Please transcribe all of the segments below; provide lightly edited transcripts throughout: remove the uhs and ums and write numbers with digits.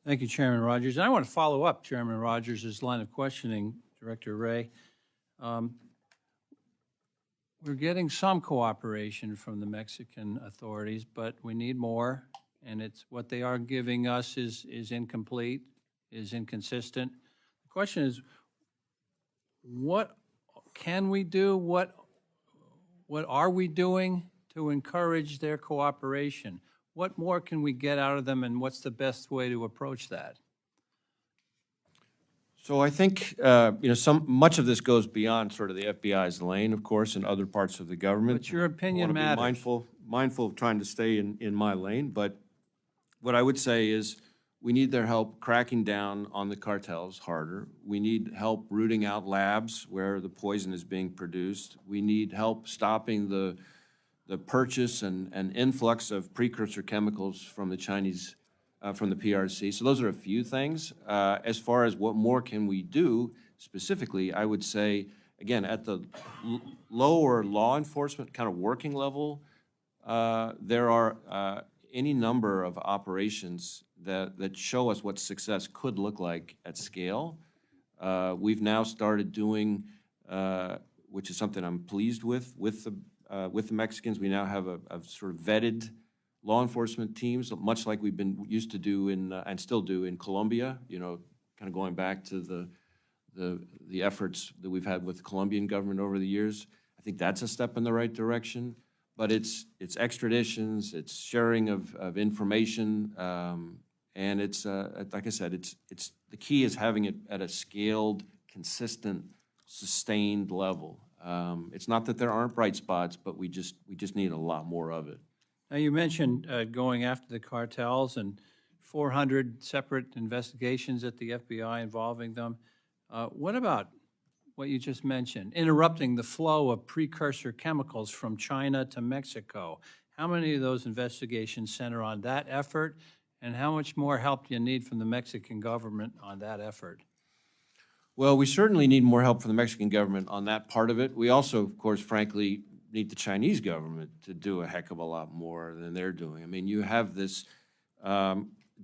Thank you, Chairman Rogers. And I want to follow up Chairman Rogers' line of questioning, Director Wray. We're getting some cooperation from the Mexican authorities, but we need more. And it's what they are giving us is incomplete, is inconsistent. The question is, what can we do? What are we doing to encourage their cooperation? What more can we get out of them, and what's the best way to approach that? So I think much of this goes beyond sort of the FBI's lane, of course, and other parts of the government. But your opinion I wanna be matters. mindful of trying to stay in my lane. But what I would say is we need their help cracking down on the cartels harder. We need help rooting out labs where the poison is being produced. We need help stopping the purchase and influx of precursor chemicals from the Chinese, from the PRC. So those are a few things. As far as what more can we do specifically, I would say, again, at the lower law enforcement kind of working level, there are any number of operations that show us what success could look like at scale. We've now started doing, which is something I'm pleased with the Mexicans. We now have a sort of vetted law enforcement teams, much like we've been used to do in, and still do in Colombia, kind of going back to the efforts that we've had with the Colombian government over the years. I think that's a step in the right direction, but it's extraditions, it's sharing of information, and it's, like I said, it's the key is having it at a scaled, consistent, sustained level. It's not that there aren't bright spots, but we just need a lot more of it. Now, you mentioned going after the cartels and 400 separate investigations at the FBI involving them. What about what you just mentioned, interrupting the flow of precursor chemicals from China to Mexico? How many of those investigations center on that effort, and how much more help do you need from the Mexican government on that effort? Well, we certainly need more help from the Mexican government on that part of it. We also, of course, frankly, need the Chinese government to do a heck of a lot more than they're doing. I mean, you have this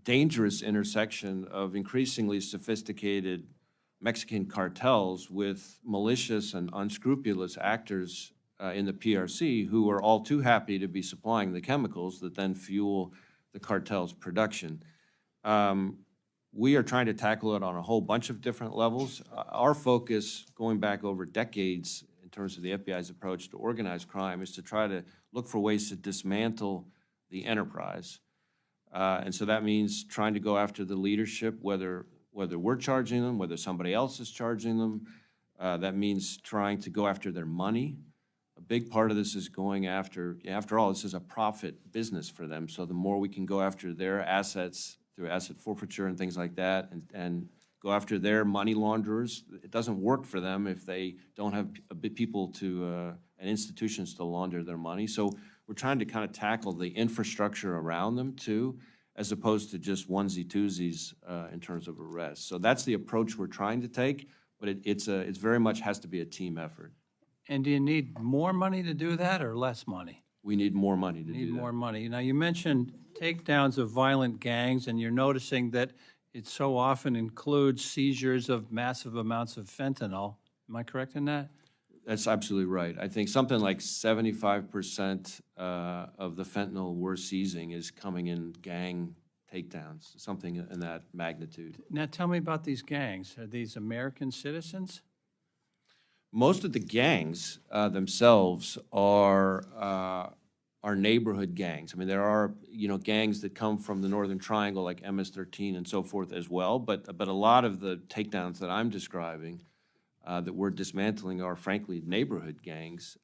dangerous intersection of increasingly sophisticated Mexican cartels with malicious and unscrupulous actors in the PRC who are all too happy to be supplying the chemicals that then fuel the cartel's production. We are trying to tackle it on a whole bunch of different levels. Our focus, going back over decades in terms of the FBI's approach to organized crime, is to try to look for ways to dismantle the enterprise. And so that means trying to go after the leadership, whether we're charging them, whether somebody else is charging them. That means trying to go after their money. A big part of this is going after all, this is a profit business for them. So the more we can go after their assets through asset forfeiture and things like that, and go after their money launderers. It doesn't work for them if they don't have people to and institutions to launder their money. So we're trying to kind of tackle the infrastructure around them too, as opposed to just onesie-twosies in terms of arrests. So that's the approach we're trying to take, but it's very much has to be a team effort. And do you need more money to do that or less money? We need more money to do that. Need more money. Now, you mentioned takedowns of violent gangs, and you're noticing that it so often includes seizures of massive amounts of fentanyl. Am I correct in that? That's absolutely right. I think something like 75% of the fentanyl we're seizing is coming in gang takedowns, something in that magnitude. Now, tell me about these gangs. Are these American citizens? Most of the gangs themselves are neighborhood gangs. I mean, there are gangs that come from the Northern Triangle like MS-13 and so forth as well, but a lot of the takedowns that I'm describing that we're dismantling are frankly neighborhood gangs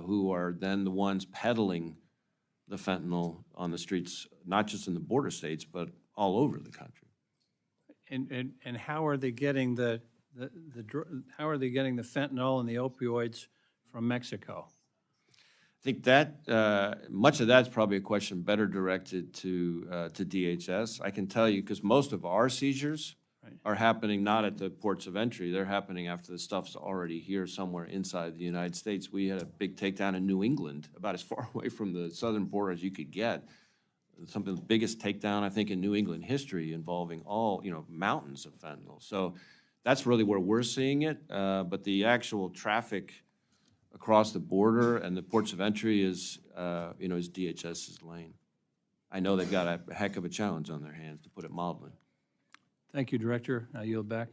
who are then the ones peddling the fentanyl on the streets, not just in the border states, but all over the country. And how are they getting how are they getting the fentanyl and the opioids from Mexico? I think that much of that's probably a question better directed to DHS. I can tell you, because most of our seizures are happening not at the ports of entry, they're happening after the stuff's already here somewhere inside the United States. We had a big takedown in New England, about as far away from the southern border as you could get, something of the biggest takedown, I think, in New England history involving all, mountains of fentanyl. So that's really where we're seeing it. But the actual traffic across the border and the ports of entry is DHS's lane. I know they've got a heck of a challenge on their hands, to put it mildly. Thank you, Director. I yield back.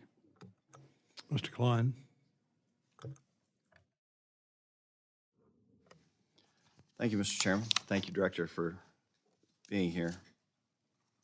Mr. Klein. Thank you, Mr. Chairman. Thank you, Director, for being here.